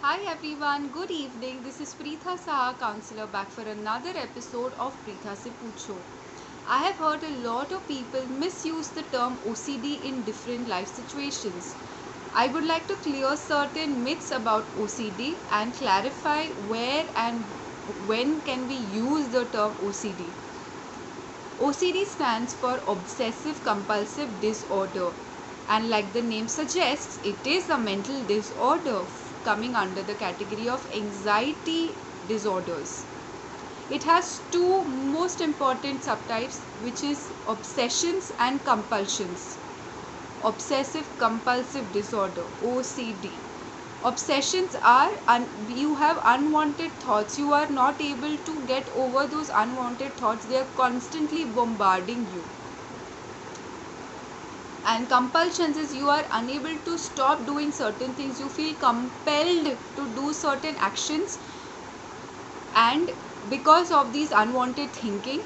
Hi everyone, good evening. This is Preetha Saha, counselor, back for another episode of Preetha Se Pucho. I have heard a lot of people misuse the term OCD in different life situations. I would like to clear certain myths about OCD and clarify where and when can we use the term OCD. OCD stands for Obsessive Compulsive Disorder, and like the name suggests, it is a mental disorder coming under the category of anxiety disorders. It has two most important subtypes, which is obsessions and compulsions. Obsessive compulsive disorder, OCD. Obsessions are you have unwanted thoughts, you are not able to get over those unwanted thoughts, they are constantly bombarding you. And compulsions is you are unable to stop doing certain things, you feel compelled to do certain actions, and because of these unwanted thinking,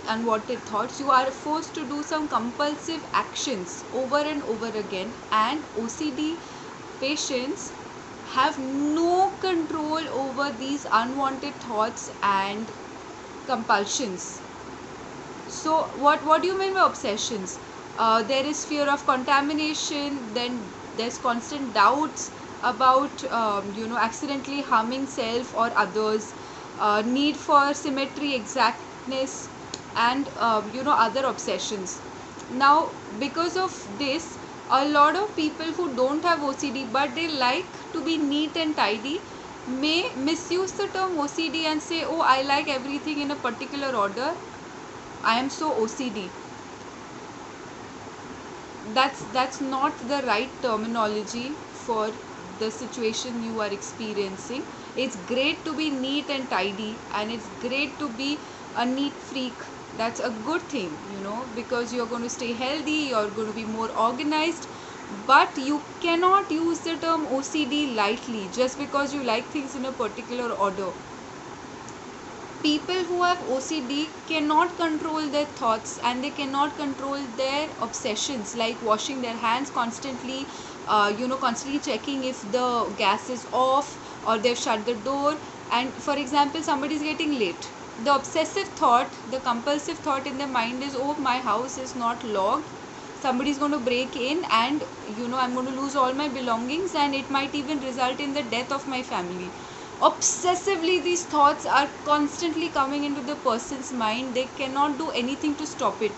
unwanted thoughts, you are forced to do some compulsive actions over and over again. And OCD patients have no control over these unwanted thoughts and compulsions. So what do you mean by obsessions? There is fear of contamination, then there's constant doubts about accidentally harming self or others, need for symmetry, exactness, and other obsessions. Now because of this, a lot of people who don't have OCD but they like to be neat and tidy may misuse the term OCD and say, oh, I like everything in a particular order, I am so OCD. That's not the right terminology for the situation you are experiencing. It's great to be neat and tidy, and it's great to be a neat freak. That's a good thing, because you're going to stay healthy, you're going to be more organized. But you cannot use the term OCD lightly just because you like things in a particular order. People who have OCD cannot control their thoughts and they cannot control their obsessions, like washing their hands constantly, constantly checking if the gas is off or they've shut the door. And for example, somebody is getting late. The obsessive thought, the compulsive thought in their mind is, oh, my house is not locked. Somebody is going to break in and I'm going to lose all my belongings and it might even result in the death of my family. Obsessively these thoughts are constantly coming into the person's mind. They cannot do anything to stop it.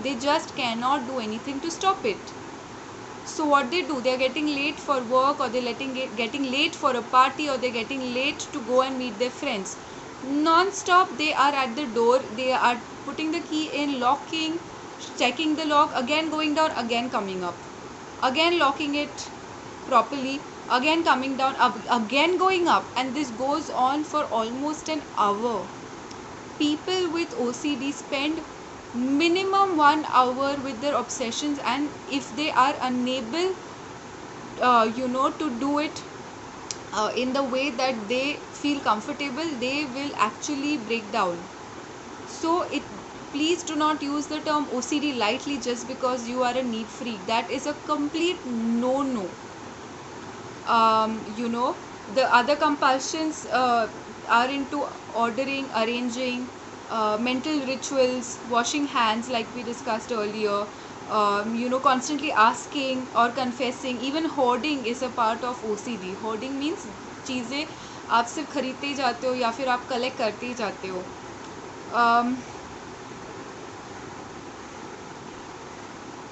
They just cannot do anything to stop it. So what they do, they're getting late for work, or they're getting late for a party, or they're getting late to go and meet their friends. Non-stop they are at the door, they are putting the key in, locking, checking the lock, again going down, again coming up, again locking it properly, again coming down, again going up, and this goes on for almost an hour. People with OCD spend minimum 1 hour with their obsessions, and if they are unable to do it in the way that they feel comfortable, they will actually break down. So please do not use the term OCD lightly just because you are a neat freak. That is a complete no. um, you know the other compulsions are into ordering, arranging, mental rituals, washing hands like we discussed earlier, constantly asking or confessing. Even hoarding is a part of OCD. Hoarding means चीज़ें आप सिर्फ खरीदते ही जाते हो या फिर आप collect करते ही जाते हो. um,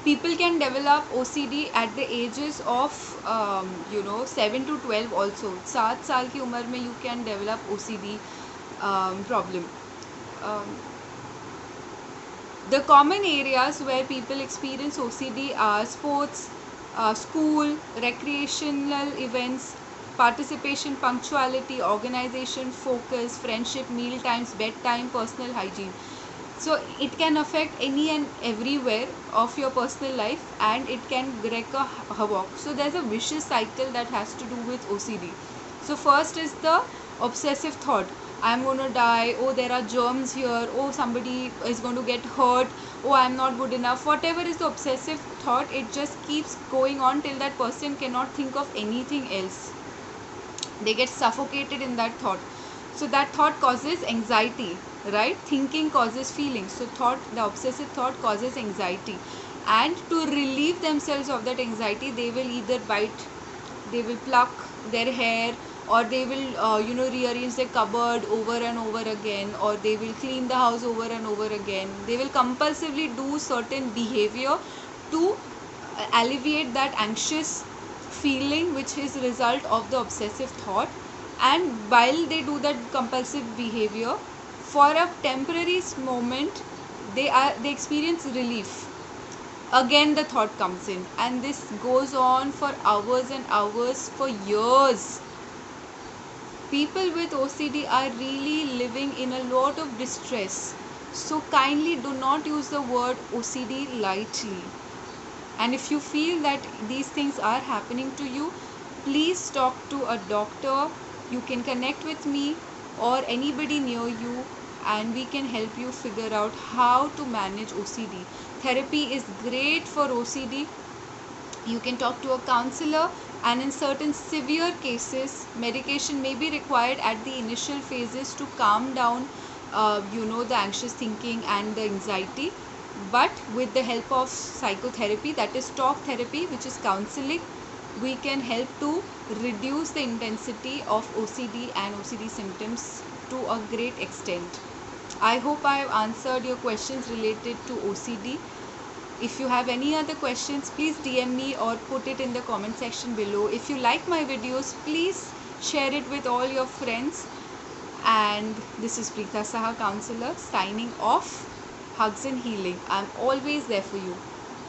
People can develop OCD at the ages of 7 to 12 also. 7 साल की उम्र में you can develop OCD problem. um, the common areas where people experience OCD are sports, school, recreational events, participation, punctuality, organization, focus, friendship, meal times, bedtime, personal hygiene. So it can affect any and everywhere of your personal life, and it can wreak a havoc. So there's a vicious cycle that has to do with OCD. So first is the obsessive thought, I'm going to die, oh, there are germs here, oh, somebody is going to get hurt, oh, I'm not good enough. Whatever is the obsessive thought, it just keeps going on till that person cannot think of anything else. they get suffocated in that thought. So that thought causes anxiety, right? Thinking causes feelings. So the obsessive thought causes anxiety, and to relieve themselves of that anxiety, they will either bite, they will pluck their hair, or they will rearrange their cupboard over and over again, or they will clean the house over and over again. They will compulsively do certain behavior to alleviate that anxious feeling which is result of the obsessive thought. And while they do that compulsive behavior, for a temporary moment, they experience relief. Again the thought comes in, and this goes on for hours and hours, for years. People with OCD are really living in a lot of distress. So kindly do not use the word OCD lightly. And if you feel that these things are happening to you, please talk to a doctor. You can connect with me or anybody near you, and we can help you figure out how to manage OCD. Therapy is great for OCD. You can talk to a counselor, and in certain severe cases, medication may be required at the initial phases to calm down the anxious thinking and the anxiety. But with the help of psychotherapy, that is talk therapy, which is counseling, we can help to reduce the intensity of OCD and OCD symptoms to a great extent. I hope I have answered your questions related to OCD. If you have any other questions, please DM me or put it in the comment section below. If you like my videos, please share it with all your friends. And this is Preeta Saha, counselor, signing off. Hugs and healing. I'm always there for you.